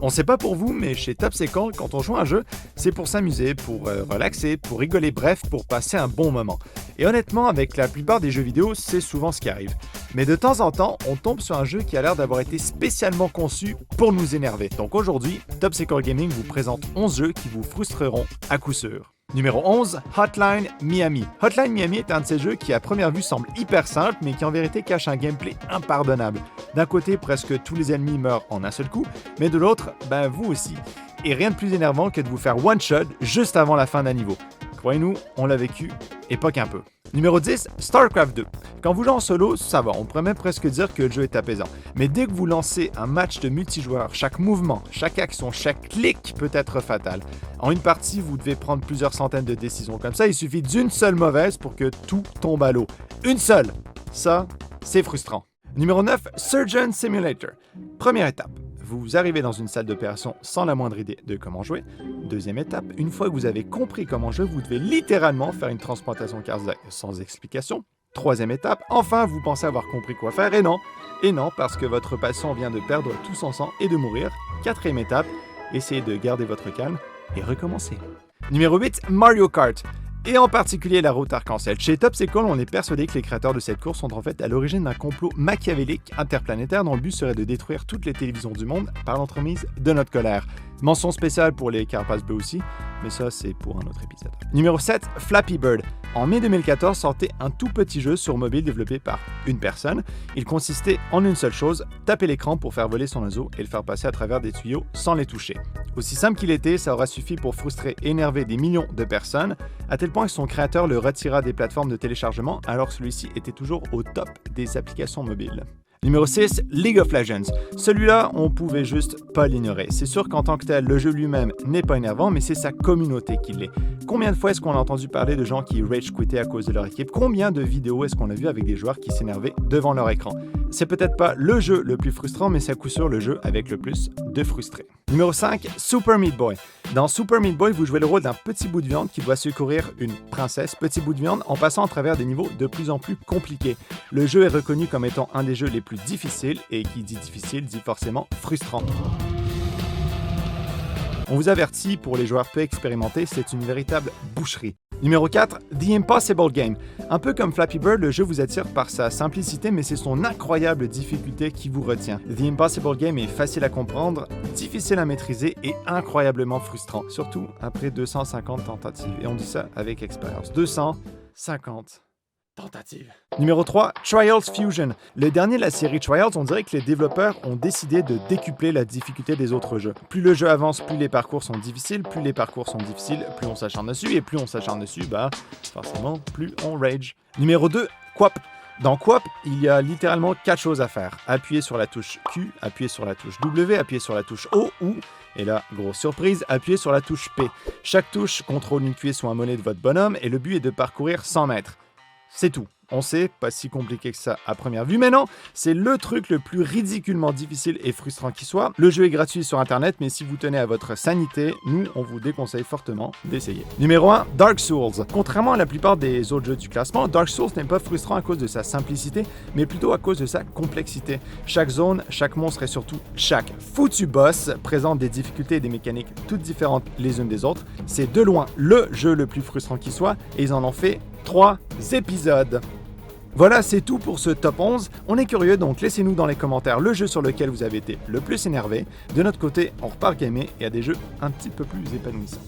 On sait pas pour vous, mais chez Top Second, quand on joue à un jeu, c'est pour s'amuser, pour relaxer, pour rigoler, bref, pour passer un bon moment. Et honnêtement, avec la plupart des jeux vidéo, c'est souvent ce qui arrive. Mais de temps en temps, on tombe sur un jeu qui a l'air d'avoir été spécialement conçu pour nous énerver. Donc aujourd'hui, Top Second Gaming vous présente 11 jeux qui vous frustreront à coup sûr. Numéro 11, Hotline Miami. Hotline Miami est un de ces jeux qui à première vue semble hyper simple, mais qui en vérité cache un gameplay impardonnable. D'un côté, presque tous les ennemis meurent en un seul coup, mais de l'autre, vous aussi. Et rien de plus énervant que de vous faire one-shot juste avant la fin d'un niveau. Croyez-nous, on l'a vécu, et pas qu'un peu. Numéro 10, StarCraft 2. Quand vous jouez en solo, ça va, on pourrait même presque dire que le jeu est apaisant. Mais dès que vous lancez un match de multijoueur, chaque mouvement, chaque action, chaque clic peut être fatal. En une partie, vous devez prendre plusieurs centaines de décisions comme ça, il suffit d'une seule mauvaise pour que tout tombe à l'eau. Une seule! Ça, c'est frustrant. Numéro 9, Surgeon Simulator. Première étape. Vous arrivez dans une salle d'opération sans la moindre idée de comment jouer. Deuxième étape, une fois que vous avez compris comment jouer, vous devez littéralement faire une transplantation cardiaque sans explication. Troisième étape, enfin vous pensez avoir compris quoi faire, et non, parce que votre patient vient de perdre tout son sang et de mourir. Quatrième étape, essayez de garder votre calme et recommencer. Numéro 8, Mario Kart. Et en particulier la route arc-en-ciel. Chez Top Second, on est persuadé que les créateurs de cette course sont en fait à l'origine d'un complot machiavélique interplanétaire dont le but serait de détruire toutes les télévisions du monde par l'entremise de notre colère. Mention spéciale pour les carapaces bleues aussi, mais ça c'est pour un autre épisode. Numéro 7, Flappy Bird. En mai 2014 sortait un tout petit jeu sur mobile développé par une personne. Il consistait en une seule chose, taper l'écran pour faire voler son oiseau et le faire passer à travers des tuyaux sans les toucher. Aussi simple qu'il était, ça aura suffi pour frustrer et énerver des millions de personnes, à tel point que son créateur le retira des plateformes de téléchargement alors que celui-ci était toujours au top des applications mobiles. Numéro 6, League of Legends. Celui-là, on pouvait juste pas l'ignorer. C'est sûr qu'en tant que tel, le jeu lui-même n'est pas énervant, mais c'est sa communauté qui l'est. Combien de fois est-ce qu'on a entendu parler de gens qui rage-quittaient à cause de leur équipe? Combien de vidéos est-ce qu'on a vu avec des joueurs qui s'énervaient devant leur écran? C'est peut-être pas le jeu le plus frustrant, mais c'est à coup sûr le jeu avec le plus de frustrés. Numéro 5, Super Meat Boy. Dans Super Meat Boy, vous jouez le rôle d'un petit bout de viande qui doit secourir une princesse, petit bout de viande, en passant à travers des niveaux de plus en plus compliqués. Le jeu est reconnu comme étant un des jeux les plus difficiles, et qui dit difficile dit forcément frustrant. On vous avertit, pour les joueurs peu expérimentés, c'est une véritable boucherie. Numéro 4, The Impossible Game. Un peu comme Flappy Bird, le jeu vous attire par sa simplicité, mais c'est son incroyable difficulté qui vous retient. The Impossible Game est facile à comprendre, difficile à maîtriser et incroyablement frustrant, surtout après 250 tentatives. Et on dit ça avec expérience. 250 tentative. Numéro 3, Trials Fusion. Le dernier de la série Trials, on dirait que les développeurs ont décidé de décupler la difficulté des autres jeux. Plus le jeu avance, plus les parcours sont difficiles, plus les parcours sont difficiles, plus on s'acharne dessus, et plus on s'acharne dessus, forcément, plus on rage. Numéro 2, Quap. Dans Quap, il y a littéralement 4 choses à faire. Appuyer sur la touche Q, appuyer sur la touche W, appuyer sur la touche O ou, et là, grosse surprise, appuyer sur la touche P. Chaque touche contrôle une cuisse ou un mollet de votre bonhomme et le but est de parcourir 100 mètres. C'est tout. On sait, pas si compliqué que ça à première vue, mais non, c'est le truc le plus ridiculement difficile et frustrant qui soit. Le jeu est gratuit sur internet, mais si vous tenez à votre sanité, nous, on vous déconseille fortement d'essayer. Numéro 1, Dark Souls. Contrairement à la plupart des autres jeux du classement, Dark Souls n'est pas frustrant à cause de sa simplicité, mais plutôt à cause de sa complexité. Chaque zone, chaque monstre et surtout chaque foutu boss présente des difficultés et des mécaniques toutes différentes les unes des autres. C'est de loin le jeu le plus frustrant qui soit, et ils en ont fait 3 épisodes. Voilà, c'est tout pour ce top 11. On est curieux, donc laissez-nous dans les commentaires le jeu sur lequel vous avez été le plus énervé. De notre côté, on repart gamer et à des jeux un petit peu plus épanouissants.